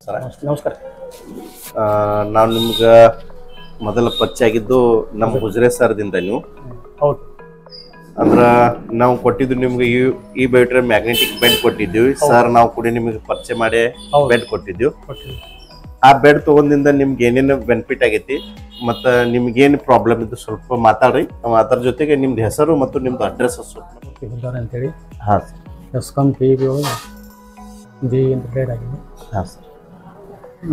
Sir ನಮಸ್ಕಾರ. ನಾವು ನಿಮ್ಗೆ ಮೊದಲ ಪರಿಚಯ ಆಗಿದ್ದು ನಮ್ಮ ಗುಜರೆ ಸರ್ದಿಂದ. ನೀವು ಹೌದು ಅಂದ್ರೆ ನಾವು ಕೊಟ್ಟಿದ್ದು ನಿಮ್ಗೆ ಈ ಬಯೋಟ್ರೆ ಮ್ಯಾಗ್ನೆಟಿಕ್ ಬೆಡ್ ಕೊಟ್ಟಿದ್ದೀವಿ ಸರ್. ನಾವು ಕೂಡ ನಿಮಗೆ ಪರಿಚಯ ಮಾಡಿ ಬೆಡ್ ಕೊಟ್ಟಿದ್ದೀವಿ. ಆ ಬೆಡ್ ತಗೊಂಡಿಂದ ನಿಮ್ಗೆ ಏನೇನು ಬೆನಿಫಿಟ್ ಆಗೈತಿ ಮತ್ತು ನಿಮ್ಗೇನು ಪ್ರಾಬ್ಲಮ್ ಇದ್ದು ಸ್ವಲ್ಪ ಮಾತಾಡ್ರಿ. ಅದರ ಜೊತೆಗೆ ನಿಮ್ದು ಹೆಸರು ಮತ್ತು ನಿಮ್ದು ಅಡ್ರೆಸ್ ಸ್ವಲ್ಪ ಅಂತೇಳಿ. ಹಾಂ ಸರ್. ಎಸ್ಕಾಂ PB ಜಿ ಅಂತ ಬೆಡ್ ಆಗಿದೆ. ಹಾಂ ಸರ್.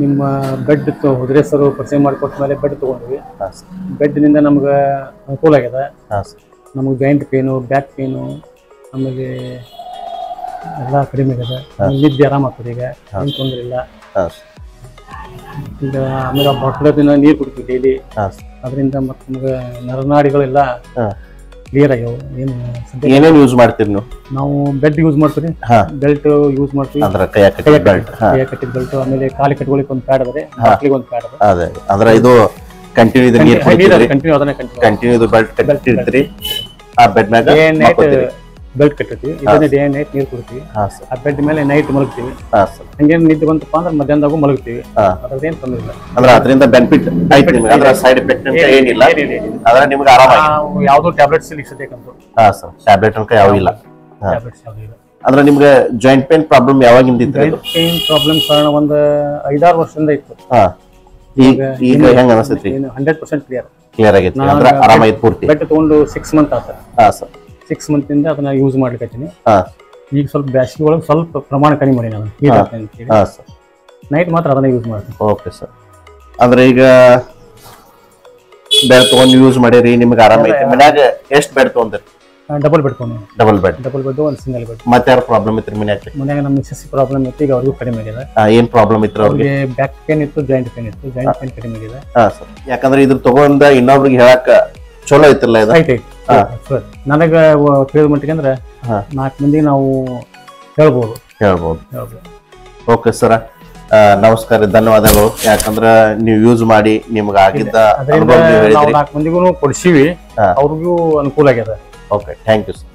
ನಿಮ್ಮ ಬೆಡ್ ಹುದುರೆ ಸರ್ ಪರಿಚಯ ಮಾಡಿಕೊಟ್ಟ ಮೇಲೆ ಬೆಡ್ ತೊಗೊಂಡ್ವಿ. ಹಾಂ ಸರ್. ಬೆಡ್ನಿಂದ ನಮ್ಗೆ ಅನುಕೂಲ ಆಗ್ಯದ. ಹಾಂ ಸರ್. ನಮಗೆ ಜಾಯಿಂಟ್ ಪೇನು, ಬ್ಯಾಕ್ ಪೇನು, ಆಮೇಲೆ ಎಲ್ಲ ಕಡಿಮೆ ಆಗ್ಯದ. ನಿದ್ದೆ ಆರಾಮಾಗ್ತದೆ ಈಗ, ಏನು ತೊಂದರೆ ಇಲ್ಲ. ಹಾಂ ಸರ್. ಈಗ ಆಮೇಲೆ ಬಾಟ್ಲ ದಿನ ನೀರು ಕುಡಿತೀವಿ ಡೈಲಿ. ಹಾಂ ಸರ್. ಅದರಿಂದ ಮತ್ತು ನಮ್ಗೆ ನರನಾಡಿಗಳೆಲ್ಲ ಕ್ಲಿಯರ್ ಆಗ್ಯಾವ. ಏನೇನು ಯೂಸ್ ಮಾಡ್ತೀರಿ ನೀವು? ನಾವು ಬೆಡ್ ಯೂಸ್ ಮಾಡ್ತೀವಿ, ಬೆಲ್ಟ್ ಯೂಸ್ ಮಾಡ್ತೀವಿ, ಕೈಯ ಕಟ್ಟಿದ ಬೆಲ್ಟ್, ಆಮೇಲೆ ಕಾಲಿ ಕಟ್ಕೊಳ್ಳಿಕ್ಕೆ ಒಂದು ಪ್ಯಾಡ್ ಅದೇ, ಬಾಟ್ಲಿಗೆ ಒಂದು ಪ್ಯಾಡ್ ಅದೇ. ಅಂದ್ರೆ ಇದು ಕಂಟಿನ್ಯೂ ಕಂಟಿನ್ಯೂ ಇದು ಬೆಲ್ಟ್ ಕಟ್ಟಿರ್ತೀರಿ. ಆ ಬೆಡ್ ಮ್ಯಾಗ ಬೆಲ್ಟ್ ಕಟ್ಟಿರ್ತೀವಿ. ಇದನ್ನ ಡೇ ಅಂಡ್ ನೈಟ್ ನೀರು ಕುಡ್ತೀವಿ. ಆ ಬೆಡ್ ಮೇಲೆ ನೈಟ್ ಮಲಗ್ತೀವಿ. ಹಂಗೇನು ನಿದ್ದೆ ಬಂತಪ್ಪ ಅಂದ್ರೆ ಮಧ್ಯಾಹ್ನದಾಗೂ ಮಲಗ್ತೀವಿ. ಅದ್ರದ್ದೇನು ತೊಂದರೆ ಇಲ್ಲ. ಅಂದ್ರೆ ಅದರಿಂದ ಬೆನಿಫಿಟ್ ಐತಿ ನಿಮಗೆ, ಅಂದ್ರೆ ಸೈಡ್ ಎಫೆಕ್ಟ್ ಅಂತ ಏನಿಲ್ಲ. ಅಂದ್ರೆ ನಿಮ್ಗೆ ಆರಾಮ. ಯಾವ್ದು ಟ್ಯಾಬ್ಲೆಟ್ಸ್ ಇಲ್ಲಿ ಸದ್ಯಕ್ಕಂತೂ. ಟ್ಯಾಬ್ಲೆಟ್ ಅಂತ ಯಾವ ಇಲ್ಲ. ಟ್ಯಾಬ್ಲೆಟ್ಸ್ ಯಾವ್ದು ಇಲ್ಲ. ಅಂದ್ರೆ ನಿಮ್ಗೆ ಜಾಯಿಂಟ್ ಪೇನ್ ಪ್ರಾಬ್ಲಮ್ ಯಾವಾಗಿಂದ ಇತ್ತು? ಜಾಯಿಂಟ್ ಪೇನ್ ಪ್ರಾಬ್ಲಮ್ ಕಾರಣ ಒಂದು 5-6 ವರ್ಷದಿಂದ ಇತ್ತು. ಈಗ ಹೆಂಗ ಅನಿಸ್ತೈತಿ? 100% ಕ್ಲಿಯರ್ ಆಗೈತಿ. ಅಂದ್ರೆ ಆರಾಮ ಐತಿ ಪೂರ್ತಿ. ಬೆಡ್ ತಗೊಂಡು 6 ಮಂತ್ ಆತ. ಹಾಂ ಸರ್. 6 ಮಂತಿಂದ ಅದನ್ನ ಯೂಸ್ ಮಾಡ್ಲಿಕ್ಕೆ. ಈಗ ಸ್ವಲ್ಪ ಬ್ಯಾಸಿಗೆ ಒಳಗೆ ಸ್ವಲ್ಪ ಪ್ರಮಾಣ ಕಡಿಮೆ ಮಾಡಿ ನಾನು ನೈಟ್ ಮಾತ್ರ ಅದನ್ನ ಯೂಸ್ ಮಾಡ್ತೀನಿ. Okay sir. ಅಂದ್ರೆ ಈಗ ಬೆಡ್ ತಗೊಂಡು ಯೂಸ್ ಮಾಡಿರಿ, ನಿಮ್ಗೆ ಆರಾಮ ಐತಿ. ಮನ್ಯಾಗ ಎಷ್ಟು ಬೆಡ್ ತಗೊಂಡ್ರಿ? ಡಬಲ್ ಬೆಡ್ ತಗೊಂಡು. ಡಬಲ್ ಬೆಡ್, ಒಂದು ಸಿಂಗಲ್ ಬೆಡ್. ಮತ್ತೆ ಯಾರು ಪ್ರಾಬ್ಲಮ್ ಇತ್ತು ಮನ್ಯಾಗ? ನಮ್ಮ ಮಿಸ್ಸಸ್ ಪ್ರಾಬ್ಲಮ್ ಇತ್ತು, ಈಗ ಅವ್ರಿಗೂ ಕಡಿಮೆ ಆಗಿದೆ. ಏನ್ ಪ್ರಾಬ್ಲಮ್ ಇತ್ತು ಅವ್ರಿಗೆ? ಬ್ಯಾಕ್ ಪೇನ್ ಇತ್ತು, ಜಾಯಿಂಟ್ ಪೇನ್ ಇತ್ತು. ಜಾಯಿಂಟ್ ಪೇನ್ ಕಡಿಮೆ ಆಗಿದೆ. ಯಾಕಂದ್ರೆ ಇದ್ರ ತಗೊಂಡ ಇನ್ನೊಬ್ರಿಗೆ ಹೇಳಕ್ ಚಲೋ ಐತಿಲ್ಲ ಇದು? ಐತಿ ಸರ್. ನನಗ ತಿಳಿದ ಮಟ್ಟಿಗೆ ಅಂದ್ರೆ 4 ಮಂದಿ ನಾವು ಹೇಳ್ಬೋದು. ಓಕೆ ಸರ್, ನಮಸ್ಕಾರ, ಧನ್ಯವಾದಗಳು. ಯಾಕಂದ್ರೆ ನೀವು ಯೂಸ್ ಮಾಡಿ ನಿಮ್ಗೆ ಆಗಿದ್ದ 4 ಮಂದಿಗೂ ಕೊಡ್ಸಿವಿ, ಅವ್ರಿಗೂ ಅನುಕೂಲ ಆಗ್ಯದ. Okay, thank you sir.